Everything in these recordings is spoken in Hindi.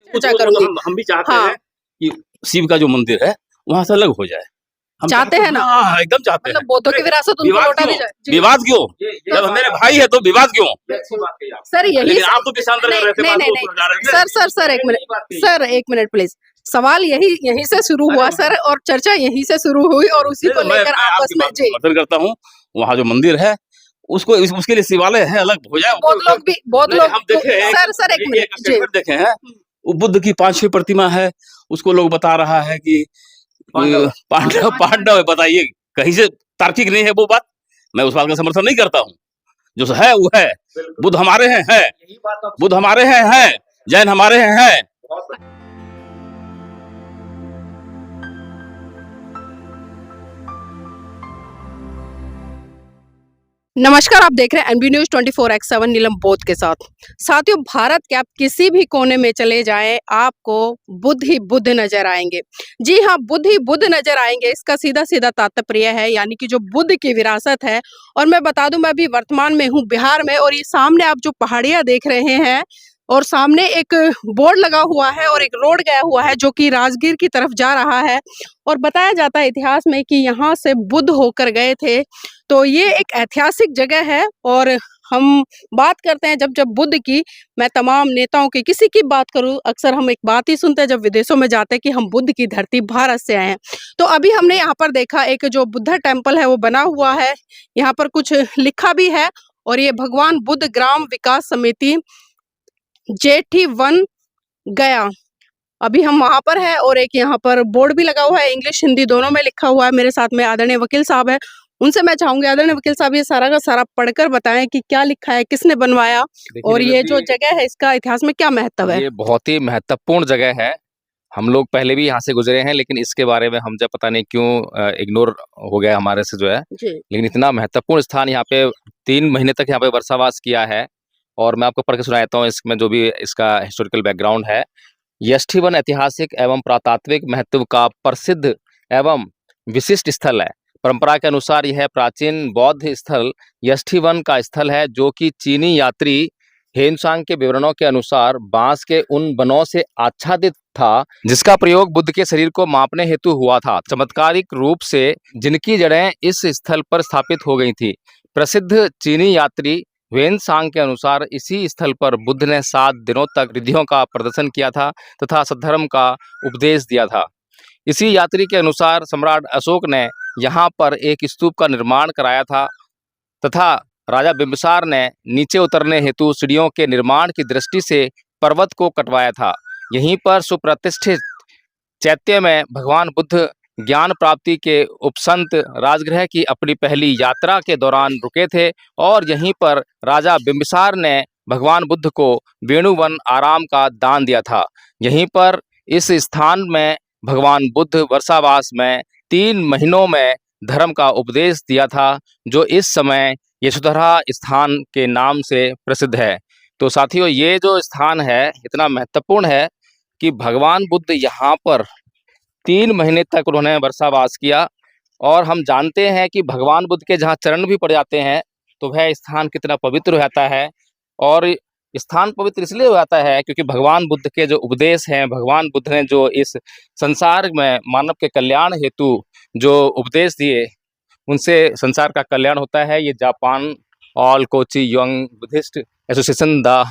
चर्चा करूंगी। हम भी चाहते हाँ। हैं कि शिव का जो मंदिर है वहाँ से अलग हो जाए। हम चाहते हैं ना? हाँ, एकदम चाहते मतलब हैं। बौद्धों की विरासत उनको विवाद लौटा दी क्यों? जाए। जी। विवाद क्यों? जब मेरे भाई है तो विवाद क्यों? सर यही लेकिन आप तो देशांतर कर रहे थे, नहीं बात नहीं को नहीं सुलझा रहे थे। सर एक मिनट प्लीज। सवाल यहीं से शुरू हुआ सर, और चर्चा यहीं से शुरू हुई और उसी को लेकर मैं आपस आपकी में। बात जी। समर्थन करता हूँ। वहाँ जो मंदिर है उसको उसके लिए शिवालय है, अलग हो जाए। बहुत लोग हम देखे हैं, सर एक मिनट जी। स्टेटमेंट देखे हैं, वो बुद्ध की 5-6 प्रतिमा है, उसको लोग बता रहा है कि पांडव है। बताइए कहीं से तार्किक नहीं है वो बात। मैं उस बात का समर्थन नहीं करता हूँ। जो है वो है। बुद्ध हमारे हैं है, बुद्ध हमारे हैं है, जैन हमारे हैं है। नमस्कार, आप देख रहे हैं एनबी न्यूज 24x7 नीलम बोध के साथ। साथियों, भारत के आप किसी भी कोने में चले जाएं, आपको बुद्ध ही बुद्ध नजर आएंगे। जी हाँ, बुद्ध ही बुद्ध नजर आएंगे। इसका सीधा सीधा तात्पर्य है, यानी कि जो बुद्ध की विरासत है। और मैं बता दूं, मैं अभी वर्तमान में हूँ बिहार में, और ये सामने आप जो पहाड़ियाँ देख रहे हैं, और सामने एक बोर्ड लगा हुआ है और एक रोड गया हुआ है जो कि राजगीर की तरफ जा रहा है। और बताया जाता है इतिहास में कि यहाँ से बुद्ध होकर गए थे। तो ये एक ऐतिहासिक जगह है। और हम बात करते हैं जब बुद्ध की, मैं तमाम नेताओं की, किसी की बात करूं, अक्सर हम एक बात ही सुनते हैं जब विदेशों में जाते हैं कि हम बुद्ध की धरती भारत से आए हैं। तो अभी हमने यहाँ पर देखा एक जो बुद्धा टेम्पल है वो बना हुआ है। यहाँ पर कुछ लिखा भी है, और ये भगवान बुद्ध ग्राम विकास समिति जेठी वन गया। अभी हम वहां पर है, और एक यहाँ पर बोर्ड भी लगा हुआ है, इंग्लिश हिंदी दोनों में लिखा हुआ है। मेरे साथ में आदरणीय वकील साहब है, उनसे मैं चाहूंगी, आदरणीय वकील साहब, ये सारा का सारा पढ़कर बताएं कि क्या लिखा है, किसने बनवाया, और ये जो जगह है इसका इतिहास में क्या महत्व है। ये बहुत ही महत्वपूर्ण जगह है। हम लोग पहले भी यहाँ से गुजरे हैं, लेकिन इसके बारे में हम जब पता नहीं क्यों इग्नोर हो गया हमारे से जो है। लेकिन इतना महत्वपूर्ण स्थान, यहाँ पे 3 महीने तक यहाँ पे वर्षावास किया है। और मैं आपको पढ़ के सुनाता हूँ इसमें जो भी इसका हिस्टोरिकल बैकग्राउंड है। यष्टिवन ऐतिहासिक एवं पुरातात्विक महत्व का प्रसिद्ध एवं विशिष्ट स्थल है। परंपरा के अनुसार यह प्राचीन बौद्ध स्थल यष्टिवन का स्थल है, जो कि चीनी यात्री हेनसांग के विवरणों के अनुसार बांस के उन वनों से आच्छादित था जिसका प्रयोग बुद्ध के शरीर को मापने हेतु हुआ था। चमत्कारिक रूप से जिनकी जड़ें इस स्थल पर स्थापित हो गई थी। प्रसिद्ध चीनी यात्री वेनसांग के अनुसार इसी स्थल पर बुद्ध ने 7 दिनों तक रिद्धियों का प्रदर्शन किया था तथा सद्धर्म का उपदेश दिया था। इसी यात्री के अनुसार सम्राट अशोक ने यहाँ पर एक स्तूप का निर्माण कराया था तथा राजा बिंबिसार ने नीचे उतरने हेतु सीढ़ियों के निर्माण की दृष्टि से पर्वत को कटवाया था। यहीं पर सुप्रतिष्ठित चैत्य में भगवान बुद्ध ज्ञान प्राप्ति के उपसंत राजगृह की अपनी पहली यात्रा के दौरान रुके थे, और यहीं पर राजा बिंबिसार ने भगवान बुद्ध को वेणुवन आराम का दान दिया था। यहीं पर इस स्थान में भगवान बुद्ध वर्षावास में 3 महीनों में धर्म का उपदेश दिया था, जो इस समय यशोधरा स्थान के नाम से प्रसिद्ध है। तो साथियों, ये जो स्थान है इतना महत्वपूर्ण है कि भगवान बुद्ध यहाँ पर 3 महीने तक उन्होंने वर्षावास किया। और हम जानते हैं कि भगवान बुद्ध के जहाँ चरण भी पड़ जाते हैं तो वह स्थान कितना पवित्र हो जाता है। और स्थान पवित्र इसलिए हो जाता है क्योंकि भगवान बुद्ध के जो उपदेश हैं, भगवान बुद्ध ने जो इस संसार में मानव के कल्याण हेतु जो उपदेश दिए, उनसे संसार का कल्याण होता है। ये Japan all Kochi young Buddhist association the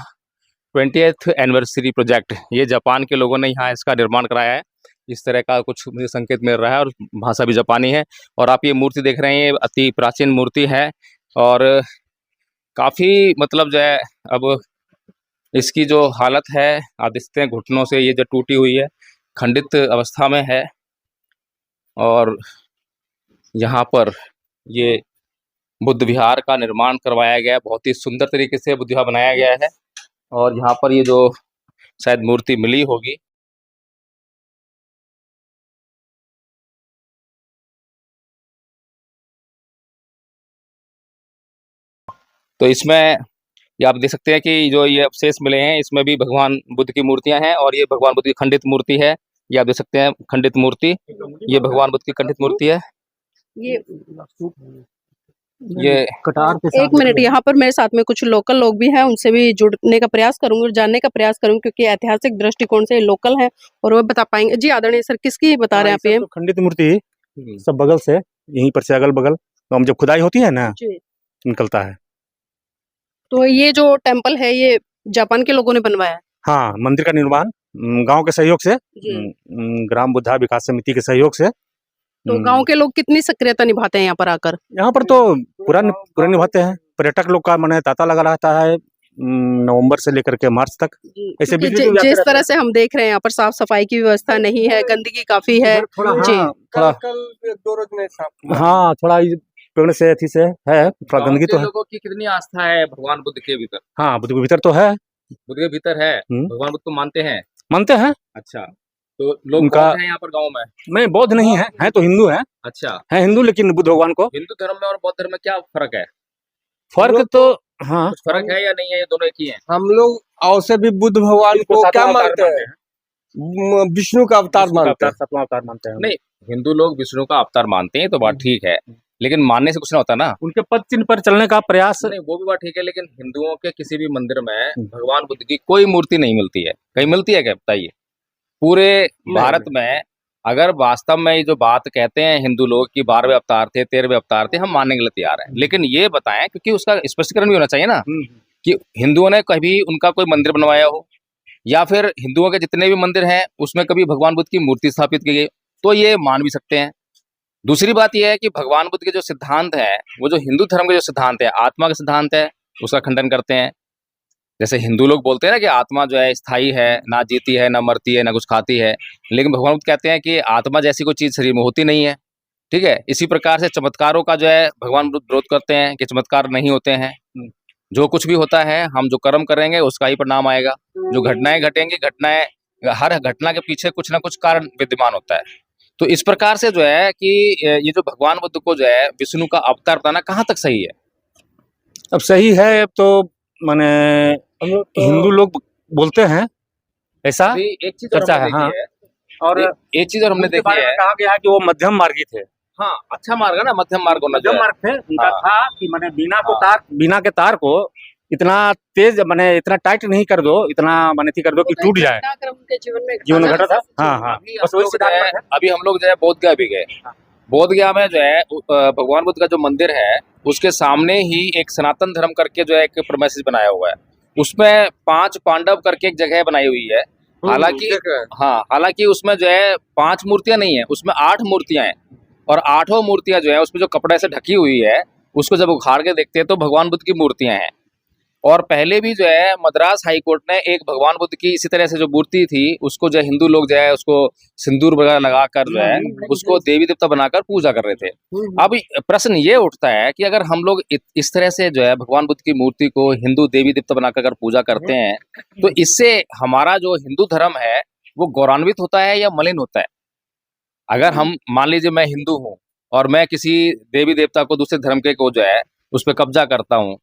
20th anniversary project, ये जापान के लोगों ने यहाँ इसका निर्माण कराया है। इस तरह का कुछ मुझे संकेत मिल रहा है, और भाषा भी जापानी है। और आप ये मूर्ति देख रहे हैं, ये अति प्राचीन मूर्ति है, और काफ़ी मतलब जो है अब इसकी जो हालत है आप देखते हैं, घुटनों से ये जो टूटी हुई है, खंडित अवस्था में है। और यहाँ पर ये बुद्ध विहार का निर्माण करवाया गया है, बहुत ही सुंदर तरीके से बुद्ध विहार बनाया गया है। और यहाँ पर ये जो शायद मूर्ति मिली होगी, तो इसमें ये आप देख सकते हैं कि जो ये अवशेष मिले हैं इसमें भी भगवान बुद्ध की मूर्तियां हैं, और ये भगवान बुद्ध की खंडित मूर्ति है। ये आप देख सकते हैं खंडित मूर्ति, ये भगवान बुद्ध की खंडित मूर्ति है। ये ये कटार के एक मिनट, यहाँ पर मेरे साथ में कुछ लोकल लोग भी हैं, उनसे भी जुड़ने का प्रयास करूंगी और जानने का प्रयास करूंगी, क्योंकि ऐतिहासिक दृष्टिकोण से लोकल हैं और वो बता पाएंगे। जी आदरणीय सर, किसकी बता रहे हैं आप ये? तो खंडित मूर्ति सब बगल से, यहीं पर से अगल बगल तो हम जब खुदाई होती है ना, जी। निकलता है। तो ये जो टेम्पल है ये जापान के लोगों ने बनवाया है? हाँ, मंदिर का निर्माण गांव के सहयोग से, जी। ग्राम बुद्धा विकास समिति के सहयोग से। तो गांव के लोग कितनी सक्रियता निभाते हैं यहाँ पर आकर? यहाँ पर तो पूरा निभाते हैं। पर्यटक लोग का माने तांता लगा रहता है नवंबर से लेकर के मार्च तक। ऐसे क्योंकि बीच में भी आते जिस रहते तरह से हम देख रहे हैं यहाँ पर साफ सफाई की व्यवस्था नहीं है, गंदगी काफी है। थोड़ा जी। हाँ, थोड़ा कल 2 रोज में साफ। हाँ, थोड़ा पेड़ से अथी से है, थोड़ा गाँव गंदगी के तो है। लोगों की कितनी आस्था है भगवान बुद्ध के भीतर? हाँ, बुद्ध के भीतर तो है, बुद्ध के भीतर है, हम्म। भगवान बुद्ध को मानते हैं। मानते हैं। अच्छा, तो लोग उनका- बौद्ध हैं यहाँ पर गाँव में? नहीं, बौद्ध नहीं है तो हिंदू है। अच्छा, है हिंदू, लेकिन बुद्ध भगवान को हिंदू धर्म में और बौद्ध धर्म में क्या फर्क है? फर्क तो हाँ, कुछ फर्क है या नहीं है? ये दोनों एक ही हैं? हम लोग अवश्य भी बुद्ध भगवान को सातवां क्या अवतार मानते हैं? विष्णु का अवतार मानते हैं। सातवां अवतार मानते हैं। नहीं, हिंदू लोग विष्णु का अवतार मानते हैं तो बात ठीक है, लेकिन मानने से कुछ ना होता ना। उनके पद चिन्ह पर चलने का प्रयास। नहीं, वो भी बात ठीक है, लेकिन हिंदुओं के किसी भी मंदिर में भगवान बुद्ध की कोई मूर्ति नहीं मिलती है। कहीं मिलती है क्या, बताइए? पूरे भारत में अगर वास्तव में ये जो बात कहते हैं हिंदू लोग कि 12वें अवतार थे, 13वें अवतार थे, हम मानने के लिए तैयार हैं, लेकिन ये बताएं, क्योंकि उसका स्पष्टीकरण भी होना चाहिए ना कि हिंदुओं ने कभी उनका कोई मंदिर बनवाया हो, या फिर हिंदुओं के जितने भी मंदिर हैं उसमें कभी भगवान बुद्ध की मूर्ति स्थापित की गई, तो ये मान भी सकते हैं। दूसरी बात यह है कि भगवान बुद्ध के जो सिद्धांत है, वो जो हिंदू धर्म के जो सिद्धांत है, आत्मा का सिद्धांत है, उसका खंडन करते हैं। जैसे हिंदू लोग बोलते हैं ना कि आत्मा जो है स्थायी है, ना जीती है, ना मरती है, ना कुछ खाती है, लेकिन भगवान बुद्ध कहते हैं कि आत्मा जैसी कोई चीज शरीर में होती नहीं है। ठीक है, इसी प्रकार से चमत्कारों का जो है भगवान बुद्ध विरोध करते हैं कि चमत्कार नहीं होते हैं। जो कुछ भी होता है, हम जो कर्म करेंगे उसका ही परिणाम आएगा। जो घटनाएं घटेंगी, हर घटना के पीछे कुछ ना कुछ कारण विद्यमान होता है। तो इस प्रकार से जो है कि ये जो भगवान बुद्ध को जो है विष्णु का अवतार बताना कहाँ तक सही है? अब सही है तो माने हिंदू लोग बोलते हैं ऐसा। अभी एक चीज और चर्चा हमने है, हाँ। देखी है, और एक चीज और हमने उनके देखी बारे में है। कहा गया है कि वो मध्यम मार्गी थे। हाँ, अच्छा मार्ग है ना, मध्यम मार्ग होना मध्यम चाहिए। मार्ग थे। उनका हाँ। था कि माने हाँ। बिना के तार को इतना तेज माने इतना टाइट नहीं कर दो, इतना माने थी कर दो कि टूट जाए। उनके जीवन में घटा था। हाँ हाँ, अभी बस हम वही लोग सिद्धांत जो है- पर है। अभी हम लोग जो है बोध गया भी गए। बोध गया में जो है भगवान बुद्ध का जो मंदिर है उसके सामने ही एक सनातन धर्म करके जो है एक प्रेमिसेस बनाया हुआ है। उसमें 5 पांडव करके एक जगह बनाई हुई है। हालांकि हाँ, हालांकि उसमें जो है 5 मूर्तियां नहीं है, उसमें 8 मूर्तियां हैं, और 8 मूर्तियां जो है उसमें जो कपड़े से ढकी हुई है, उसको जब उखाड़ के देखते हैं तो भगवान बुद्ध की मूर्तियां हैं। और पहले भी जो है मद्रास हाई कोर्ट ने एक भगवान बुद्ध की इसी तरह से जो मूर्ति थी उसको जो है हिंदू लोग जो है उसको सिंदूर वगैरह लगाकर जो है उसको देवी देवता बनाकर पूजा कर रहे थे। अब प्रश्न ये उठता है कि अगर हम लोग इस तरह से जो है भगवान बुद्ध की मूर्ति को हिंदू देवी देवता बनाकर अगर पूजा करते हैं तो इससे हमारा जो हिंदू धर्म है वो गौरवान्वित होता है या मलिन होता है? अगर हम मान लीजिए मैं हिंदू हूँ और मैं किसी देवी देवता को दूसरे धर्म के को जो है उस पर कब्जा करता हूँ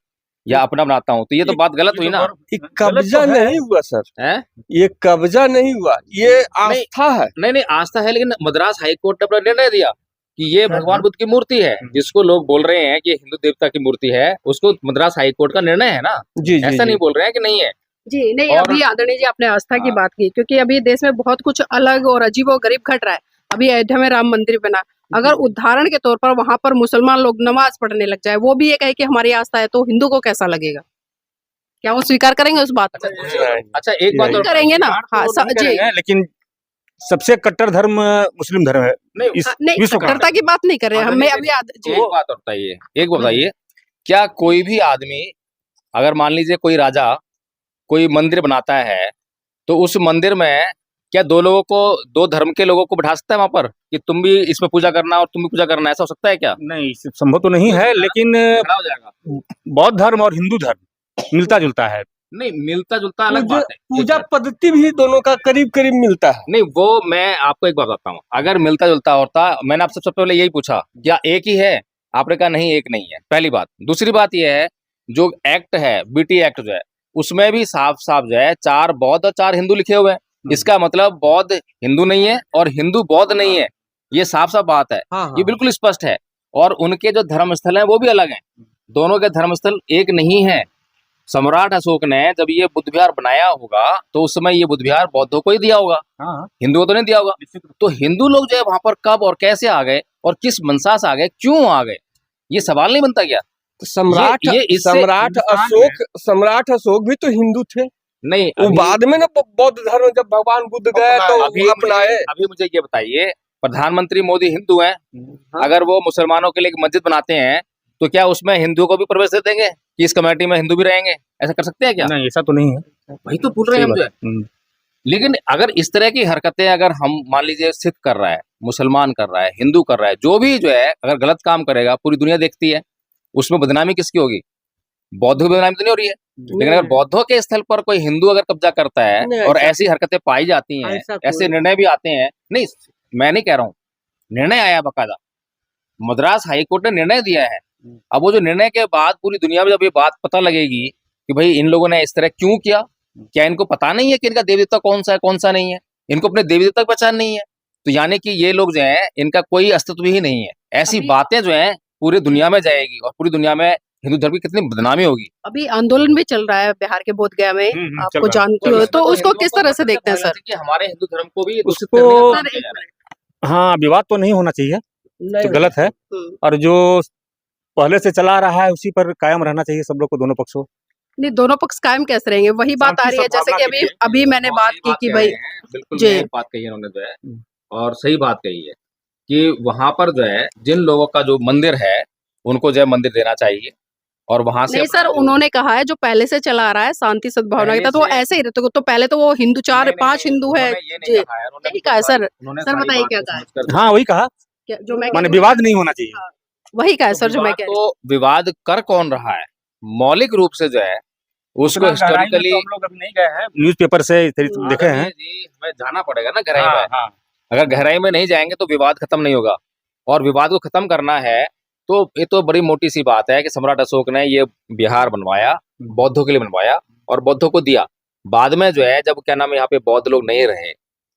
या अपना बनाता हूँ, तो ये तो बात गलत हुई ना? ये कब्जा नहीं हुआ सर, है? ये कब्जा नहीं हुआ, ये आस्था है। नहीं, आस्था है, लेकिन मद्रास हाई कोर्ट ने अपना निर्णय दिया कि ये भगवान बुद्ध की मूर्ति है। जिसको लोग बोल रहे हैं कि हिंदू देवता की मूर्ति है, उसको मद्रास हाई कोर्ट का निर्णय है ना। जी जी ऐसा नहीं बोल रहे हैं कि नहीं है। जी नहीं, और- अभी आदरणीय जी आपने आस्था की हाँ। बात की, क्योंकि अभी देश में बहुत कुछ अलग और अजीब और गरीब घट रहा है। अभी अयोध्या में राम मंदिर बना, अगर उदाहरण के तौर पर वहां पर मुसलमान लोग नमाज पढ़ने लग जाए, वो भी ये कहे कि हमारी आस्था है, तो हिंदू को कैसा लगेगा? क्या वो स्वीकार करेंगे उस बात को? अच्छा, एक बात और करेंगे ना। हाँ जी, लेकिन सबसे कट्टर धर्म मुस्लिम धर्म है। नहीं, इस नहीं विश्व का कट्टरता की बात नहीं कर रहे हैं हमें अभी जी। एक बात और बताइए, क्या कोई भी आदमी अगर मान लीजिए कोई राजा कोई मंदिर बनाता है तो उस मंदिर में क्या दो धर्म के लोगों को बैठा सकता है वहां पर कि तुम भी इसमें पूजा करना और तुम भी पूजा करना? ऐसा हो सकता है क्या? नहीं, संभव तो नहीं है, लेकिन खड़ा हो जाएगा। बौद्ध धर्म और हिंदू धर्म मिलता जुलता है। नहीं, मिलता जुलता अलग बात है। पूजा पद्धति भी दोनों का करीब करीब मिलता है। नहीं, वो मैं आपको एक बात बताता हूँ, अगर मिलता जुलता होता, मैंने आपसे सबसे पहले यही पूछा क्या एक ही है? आपने कहा नहीं, एक नहीं है, पहली बात। दूसरी बात यह है जो एक्ट है, बीटी एक्ट जो है, उसमें भी साफ साफ जो है 4 बौद्ध और 4 हिंदू लिखे हुए हैं। इसका मतलब बौद्ध हिंदू नहीं है और हिंदू बौद्ध नहीं है, ये साफ साफ बात है। हाँ, ये बिल्कुल स्पष्ट है। और उनके जो धर्मस्थल हैं वो भी अलग हैं। दोनों के धर्मस्थल एक नहीं है। सम्राट अशोक ने जब ये बुद्ध विहार बनाया होगा तो उस समय ये बुद्ध विहार बौद्धों को ही दिया होगा, हाँ हिंदुओं को तो नहीं दिया होगा। तो हिंदू लोग जो है वहां पर कब और कैसे आ गए और किस मंशा से आ गए, क्यों आ गए, ये सवाल नहीं बनता क्या? तो सम्राट ये इससे सम्राट अशोक भी तो हिंदू थे। नहीं, वो बाद में ना बौद्ध धर्म जब भगवान बुद्ध गए तो अपनाए। अभी मुझे ये बताइए, प्रधानमंत्री मोदी हिंदू हैं, अगर वो मुसलमानों के लिए एक मस्जिद बनाते हैं तो क्या उसमें हिंदुओं को भी प्रवेश दे देंगे कि इस कमेटी में हिंदू भी रहेंगे? ऐसा कर सकते हैं क्या? नहीं, ऐसा तो नहीं है। वही तो पूछ रहे हैं हम जो है। लेकिन अगर इस तरह की हरकतें अगर हम मान लीजिए सिख कर रहा है, मुसलमान कर रहा है, हिंदू कर रहा है, जो भी जो है अगर गलत काम करेगा पूरी दुनिया देखती है, उसमें बदनामी किसकी होगी? बौद्धों की बदनामी तो नहीं हो रही है। लेकिन अगर बौद्धों के स्थल पर कोई हिंदू अगर कब्जा करता है और ऐसी हरकतें पाई जाती हैं, ऐसे निर्णय भी आते हैं, नहीं मैं नहीं कह रहा हूँ, निर्णय आया बकायदा, मद्रास हाईकोर्ट ने निर्णय दिया है। अब वो जो निर्णय के बाद पूरी दुनिया में जब ये बात पता लगेगी कि भाई इन लोगों ने इस तरह क्यों किया, क्या इनको पता नहीं है कि इनका देवी देवता कौन सा है कौन सा नहीं है, इनको अपने देवी देवता की पहचान नहीं है, तो यानी कि ये लोग जो है इनका कोई अस्तित्व ही नहीं है। ऐसी बातें जो है पूरी दुनिया में जाएगी और पूरी दुनिया में हिंदू धर्म की कितनी बदनामी होगी। अभी आंदोलन भी चल रहा है बिहार के बोध गया में, आपको जानते हो, तो उसको किस तरह से देखते हैं सर? कि हमारे हिंदू धर्म को भी उसको हाँ, विवाद तो नहीं होना चाहिए, तो गलत है। और जो पहले से चला रहा है उसी पर कायम रहना चाहिए सब लोग को, दोनों पक्षों। नहीं, दोनों पक्ष कायम कैसे रहेंगे? वही बात आ रही है जैसे कि अभी मैंने बात की कि भाई बिल्कुल जी बात कही है उन्होंने जो है, और सही बात कही है कि वहां पर जो है जिन लोगों का जो मंदिर है उनको जो है मंदिर देना चाहिए और वहां से नहीं सर, उन्होंने कहा है जो पहले से चला आ रहा है शांति सद्भावना के तहत वो ऐसे ही रहते, तो पहले तो वो हिंदू 4-5 हिंदू है जी, यही कहा है सर। सर बताइए क्या कहा है? हाँ वही कहा, जो मैं माने विवाद नहीं होना चाहिए। हाँ, वही कहा है सर जो मैं कह रही हूँ। तो विवाद कर कौन रहा है? मौलिक रूप से जो है उसको हिस्टोरिकली हम लोग अभी नहीं गए हैं, न्यूज़पेपर से देखे हैं। जी हमें जाना पड़ेगा ना गहराई में। अगर गहराई में नहीं जाएंगे तो विवाद खत्म नहीं होगा, और विवाद को खत्म करना है तो ये तो बड़ी मोटी सी बात है कि सम्राट अशोक ने ये बिहार बनवाया, बौद्धों के लिए बनवाया और बौद्धों को दिया। बाद में जो है जब क्या नाम है यहाँ पे बौद्ध लोग नहीं रहे,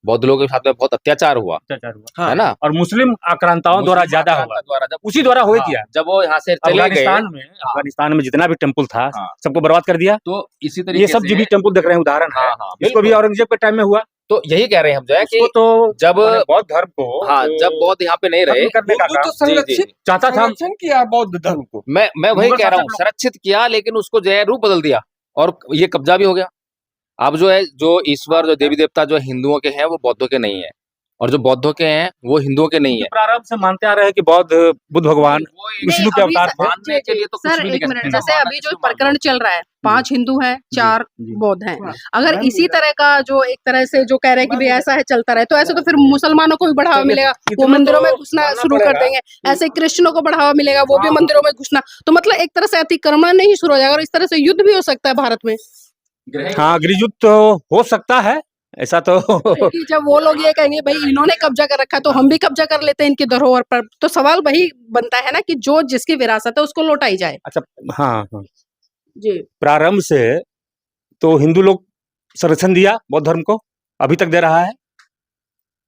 बौद्ध लोगों के साथ में बहुत अत्याचार हुआ है ना, और मुस्लिम आक्रांताओं द्वारा ज्यादा हुआ, उसी द्वारा हो गया। जब वो यहाँ से चले गए अफगानिस्तान में जितना भी टेम्पल था सबको बर्बाद कर दिया। तो इसी तरीके ये सब जो भी टेम्पल देख रहे हैं उदाहरण है, इसको भी औरंगजेब के टाइम में हुआ। तो यही कह रहे हैं हम जो है कि तो जब बौद्ध धर्म को जब बौद्ध यहाँ पे नहीं रहे करने का तो संरक्षित चाहता था, संरक्षण किया बौद्ध धर्म को। मैं वही कह रहा हूँ, संरक्षित किया लेकिन उसको जो है रूप बदल दिया और ये कब्जा भी हो गया। अब जो है जो ईश्वर जो देवी देवता जो हिंदुओं के हैं वो बौद्धों के नहीं है, और जो बौद्धों के हैं वो हिंदुओं के नहीं है। प्रारंभ से मानते आ रहे हैं कि बौद्ध बुद्ध भगवान विष्णु के अवतार थे। मानने के लिए तो कुछ सर भी नहीं एक कह मिनट, सकते। जैसे अभी जो प्रकरण चल रहा है 5 हिंदू हैं 4 बौद्ध हैं, अगर इसी तरह का जो एक तरह से जो कह रहे हैं कि भाई ऐसा है चलता रहे, तो ऐसे तो फिर मुसलमानों को भी बढ़ावा मिलेगा, वो मंदिरों में घुसना शुरू कर देंगे, ऐसे कृष्णों को बढ़ावा मिलेगा, वो भी मंदिरों में घुसना, तो मतलब एक तरह से अतिक्रमण नहीं शुरू हो जाएगा और इस तरह से युद्ध भी हो सकता है भारत में। हाँ, गृहयुद्ध तो हो सकता है, ऐसा तो कि जब वो लोग ये कहेंगे भाई इन्होंने कब्जा कर रखा है तो हम भी कब्जा कर लेते हैं इनकी धरोहर पर, तो सवाल वही बनता है ना कि जो जिसकी विरासत है उसको लौटाई जाए। अच्छा हाँ जी, प्रारंभ से तो हिंदू लोग संरक्षण दिया बौद्ध धर्म को, अभी तक दे रहा है।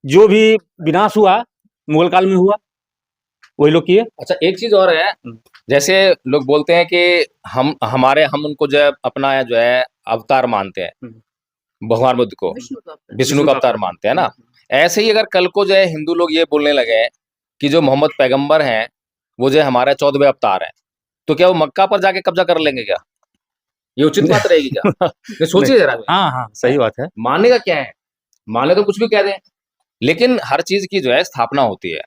जो भी विनाश हुआ मुगल काल में हुआ वही लोग किए। अच्छा एक चीज और है, जैसे लोग बोलते हैं कि हम उनको जो है अपना जो है अवतार मानते हैं, भगवान बुद्ध को विष्णु का अवतार मानते हैं ना, ऐसे ही अगर कल को जो है हिंदू लोग ये बोलने लगे कि जो मोहम्मद पैगंबर हैं वो जो है हमारे 14वें अवतार हैं, तो क्या वो मक्का पर जाके कब्जा कर लेंगे क्या? ये उचित बात रहेगी क्या? ये सोचिए जरा। हाँ सही बात है। मानने का क्या है, माने तो कुछ भी कह दें, लेकिन हर चीज की जो है स्थापना होती है।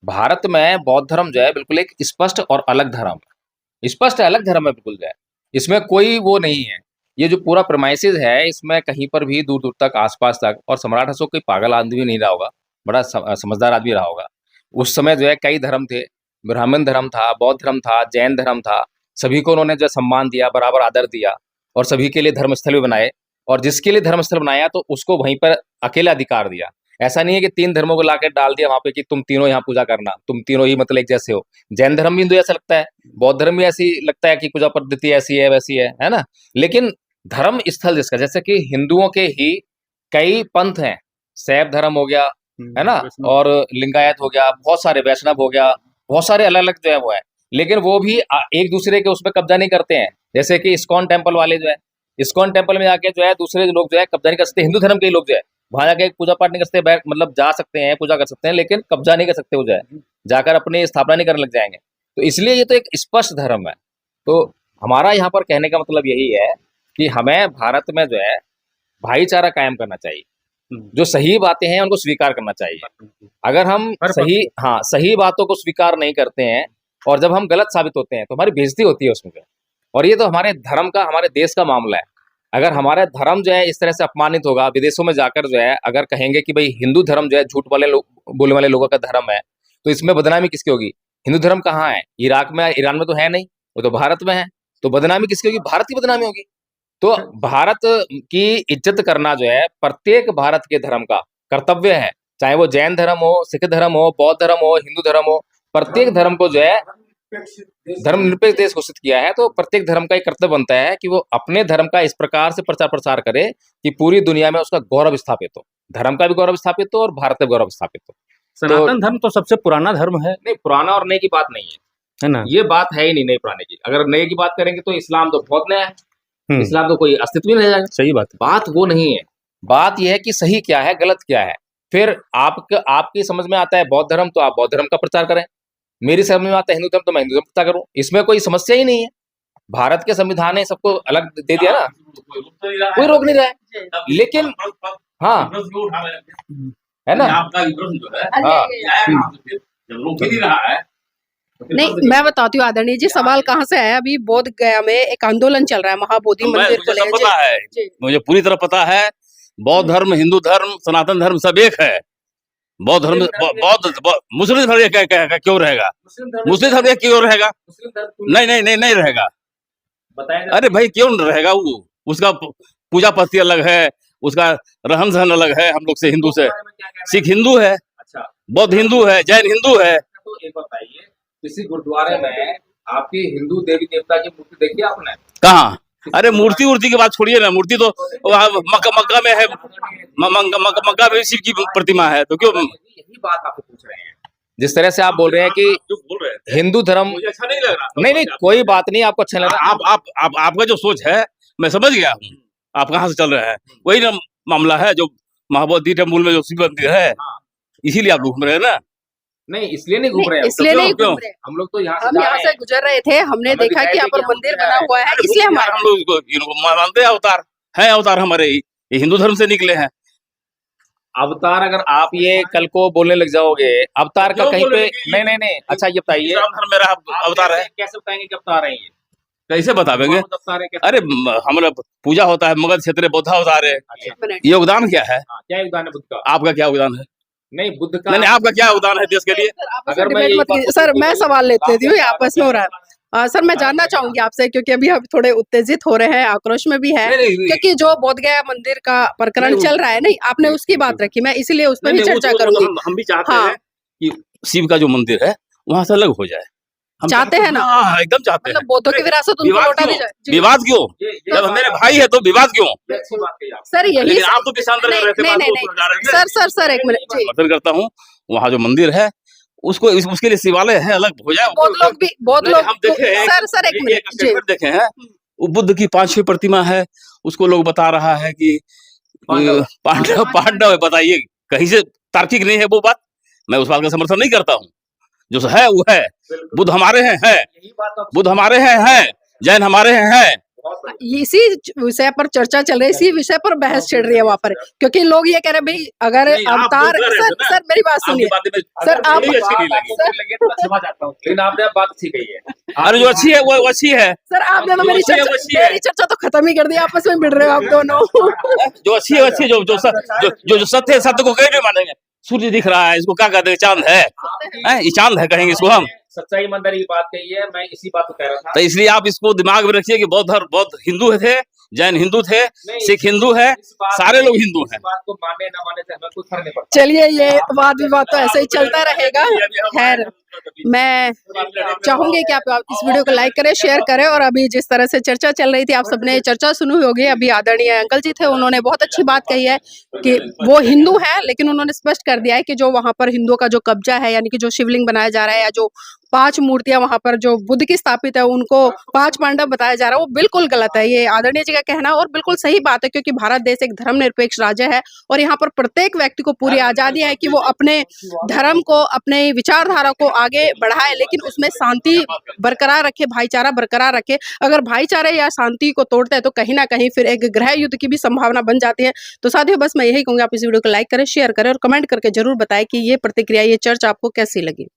भारत में बौद्ध धर्म जो है बिल्कुल एक स्पष्ट और अलग धर्म है, स्पष्ट अलग धर्म है बिल्कुल जो है, इसमें कोई वो नहीं है। ये जो पूरा प्रमाइसिस है इसमें कहीं पर भी दूर दूर तक आसपास तक, और सम्राट अशोक कोई पागल आदमी भी नहीं रहा होगा, बड़ा समझदार आदमी रहा होगा। उस समय जो है कई धर्म थे, ब्राह्मण धर्म था, बौद्ध धर्म था, जैन धर्म था, सभी को उन्होंने जो सम्मान दिया, बराबर आदर दिया और सभी के लिए धर्मस्थल भी बनाए, और जिसके लिए धर्मस्थल बनाया तो उसको वहीं पर अकेला अधिकार दिया। ऐसा नहीं है कि 3 धर्मों को लाकर डाल दिया वहां पे कि तुम तीनों यहाँ पूजा करना, तुम तीनों ही मतलब एक जैसे हो। जैन धर्म भी हिंदू ऐसा लगता है, बौद्ध धर्म भी ऐसी लगता है कि पूजा पद्धति ऐसी है वैसी है ना, लेकिन धर्म स्थल जिसका, जैसे कि हिंदुओं के ही कई पंथ हैं, शैव धर्म हो गया है ना, और लिंगायत हो गया, बहुत सारे, वैष्णव हो गया, बहुत सारे अलग अलग जो है वो है, लेकिन वो भी एक दूसरे के उसमें कब्जा नहीं करते हैं। जैसे कि इस्कॉन टेम्पल वाले जो है, इस्कॉन टेम्पल में जाके जो है दूसरे लोग जो है कब्जा नहीं कर सकते। हिंदू धर्म के लोग जो है वहां जाके पूजा पाठ नहीं कर सकते, मतलब जा सकते हैं, पूजा कर सकते हैं, लेकिन कब्जा नहीं कर सकते। वो जो है जाकर अपनी स्थापना नहीं करने लग जाएंगे। तो इसलिए ये तो एक स्पष्ट धर्म है। तो हमारा यहाँ पर कहने का मतलब यही है कि हमें भारत में जो है भाईचारा कायम करना चाहिए, जो सही बातें हैं उनको स्वीकार करना चाहिए। अगर हम सही बातों को स्वीकार नहीं करते हैं और जब हम गलत साबित होते हैं तो हमारी बेइज्जती होती है उसमें जो है। और ये तो हमारे धर्म का, हमारे देश का मामला है। अगर हमारा धर्म जो है इस तरह से अपमानित होगा, विदेशों में जाकर जो है अगर कहेंगे कि भाई हिंदू धर्म जो है झूठ वाले बोलने वाले लोगों का धर्म है, तो इसमें बदनामी किसकी होगी? हिंदू धर्म कहाँ है? इराक में, ईरान में तो है नहीं, वो तो भारत में है। तो बदनामी किसकी होगी? भारत की बदनामी होगी। तो भारत की इज्जत करना जो है प्रत्येक भारत के धर्म का कर्तव्य है, चाहे वो जैन धर्म हो, सिख धर्म हो, बौद्ध धर्म हो, हिंदू धर्म हो। प्रत्येक धर्म को जो है धर्मनिरपेक्ष देश घोषित किया है, तो प्रत्येक धर्म का एक कर्तव्य बनता है कि वो अपने धर्म का इस प्रकार से प्रचार प्रसार करे कि पूरी दुनिया में उसका गौरव स्थापित हो, धर्म का भी गौरव स्थापित हो और भारत का गौरव स्थापित हो। सनातन धर्म तो सबसे पुराना धर्म है। नहीं, पुराना और नए की बात नहीं है ना? ये बात है ही नहीं नए पुराने की। अगर नए की बात करेंगे तो इस्लाम तो बहुत नया है, इस्लाम तो कोई अस्तित्व ही नहीं रहेगा। सही बात है। बात वो नहीं है, बात यह है कि सही क्या है, गलत क्या है। फिर आपकी समझ में आता है बौद्ध धर्म, तो आप बौद्ध धर्म का प्रचार करें। मेरी समझ में आता है हिंदू धर्म, तो मैं हिंदू धर्म प्रचार करूं। इसमें कोई समस्या ही नहीं है। भारत के संविधान ने सबको अलग दे दिया ना, कोई रोक नहीं रहा है। लेकिन हाँ, है ना, आपका विरोध जो है हाँ, जब रोक ही नहीं रहा है नहीं, मैं बताती हूँ आदरणीय जी, सवाल कहाँ से आया। अभी बोध गया में एक आंदोलन चल रहा है महाबोधि मंदिर को मुझे सब लेकर। पता है, मुझे पूरी तरह पता है। बौद्ध धर्म, हिंदू धर्म, सनातन धर्म सब एक है। बौद्ध धर्म, मुस्लिम धर्म क्यों रहेगा? मुस्लिम धर्म एक क्यों रहेगा? नहीं रहेगा। अरे भाई क्यों रहेगा? वो उसका पूजा पद्धति अलग है, उसका रहन सहन अलग है हम लोग से, हिंदू से। सिख हिंदू है, बौद्ध हिंदू है, जैन हिंदू है। तो एक बताइए, किसी गुरुद्वारे में आपकी हिंदू देवी देवता की मूर्ति देखी आपने? कहाँ? अरे मूर्ति की बात छोड़िए ना, मूर्ति तो मक्का में है, मक्का में शिव की प्रतिमा है, तो क्यों? यही बात आपको पूछ रहे हैं। जिस तरह से आप बोल रहे हैं कि हिंदू धर्म, मुझे अच्छा नहीं लग रहा। नहीं, कोई बात नहीं, आपको अच्छा लग रहा। आपका जो सोच है मैं समझ गया हूँ, आप कहाँ से चल रहे हैं। वही ना मामला है जो महाबोधि टेम्पल में जो शिव मंदिर है, इसीलिए आप घूम रहे हैं ना। नहीं, इसलिए नहीं घूम रहे हैं, इसलिए नहीं घूम रहे। हम लोग तो हम यहाँ से गुजर रहे थे, हमने देखा कि यहाँ पर मंदिर बना हुआ है, इसलिए हम लोग मानते हैं अवतार है, अवतार हमारे ये हिंदू धर्म से निकले हैं। अवतार अगर आप ये कल को बोलने लग जाओगे, अवतार का कहीं पे नहीं। अच्छा ये बताइए, मेरा अवतार है, कैसे बताएंगे कि अवतार है ये? कैसे बतावेंगे? अरे हमारा पूजा होता है, मगध क्षेत्र बौद्ध अवतार है। योगदान क्या है? क्या योगदान है बुद्ध का? आपका क्या योगदान है? नहीं, बुद्ध का नहीं, आपका क्या योगदान है देश के लिए? अगर मैं सर, मैं सवाल लेती हूँ, आपस में हो रहा है। सर, मैं जानना चाहूंगी आपसे, क्योंकि अभी हम थोड़े उत्तेजित हो रहे हैं, आक्रोश में भी है, क्योंकि जो बोध गया मंदिर का प्रकरण चल रहा है, नहीं आपने उसकी बात रखी, मैं इसीलिए उस पर भी चर्चा करूंगी। हम भी चाहते हैं कि शिव का जो मंदिर है वहां से अलग हो जाए। हम चाहते हैं ना? हाँ, एकदम चाहते हैं। मतलब बौद्धों की विरासत उनको लौटा दी जाए। विवाद क्यों? जब मेरे भाई है तो विवाद क्यों? सर यही आप तो किसान सर एक मिनट, समर्थन करता हूँ। वहाँ जो मंदिर है उसको, उसके लिए शिवालय है, अलग हो जाए। बहुत लोग हम देखे हैं, सर एक मिनट देखे हैं, वो बुद्ध की 5-6 प्रतिमा है, उसको लोग बता रहा है कि पांडव। बताइए, कहीं से तार्किक नहीं है वो बात। मैं उस बात का समर्थन नहीं करता हूँ। जो है वो है, बुद्ध हमारे हैं, बुद्ध हमारे हैं, जैन हमारे हैं। इसी विषय पर चर्चा चल रही है, इसी विषय पर बहस छिड़ रही है वहाँ पर, क्योंकि लोग ये कह रहे हैं भाई अगर अवतार, सर मेरी बात सुनिए सर, आप लेकिन आपने बात अच्छी कही है। अरे जो अच्छी है वो अच्छी है सर, आपने तो मेरी चर्चा तो खत्म ही कर दी, आपस में भिड़ रहे हो आप दोनों। जो अच्छी है अच्छी, जो सत्य है, सत्य को कैसे मानेंगे? सूर्य दिख रहा है, इसको क्या कहते हैं? चांद है, ये चांद है कहेंगे इसको हम। सच्चाई ईमानदारी की बात कही है, मैं इसी बात को कह रहा था। तो इसलिए आप इसको दिमाग में रखिए कि बौद्ध हिंदू थे, जैन हिंदू थे, सिख हिंदू है, सारे लोग हिंदू हैं। बात को माने ना माने से हमें कुछ फर्क नहीं पड़ता। चलिए, ये वाद विवाद तो ऐसे ही चलता रहेगा। खैर, मैं चाहूंगी कि आप इस वीडियो को लाइक करें, शेयर करें। और अभी जिस तरह से चर्चा चल रही थी, आप सबने चर्चा सुनी होगी। अभी आदरणीय अंकल जी थे, उन्होंने बहुत अच्छी बात कही है कि वो हिंदू है, लेकिन उन्होंने स्पष्ट कर दिया है कि जो वहां पर हिंदुओं का जो कब्जा है, यानी कि जो शिवलिंग बनाया जा रहा है या जो 5 मूर्तियां वहां पर जो बुद्ध की स्थापित है, उनको 5 पांडव बताया जा रहा है, वो बिल्कुल गलत है। ये आदरणीय जी का कहना और बिल्कुल सही बात है, क्योंकि भारत देश एक धर्मनिरपेक्ष राज्य है और यहाँ पर प्रत्येक व्यक्ति को पूरी आजादी है कि वो अपने धर्म को, अपने विचारधारा को आगे बढ़ाए, लेकिन उसमें शांति बरकरार रखे, भाईचारा बरकरार रखे। अगर भाईचारे या शांति को तोड़ते हैं तो कहीं ना कहीं फिर एक गृह युद्ध की भी संभावना बन जाती है। तो साथियों, बस मैं यही कहूंगी, आप इस वीडियो को लाइक करें, शेयर करें और कमेंट करके जरूर बताएं कि ये प्रतिक्रिया, ये चर्चा आपको कैसी लगी।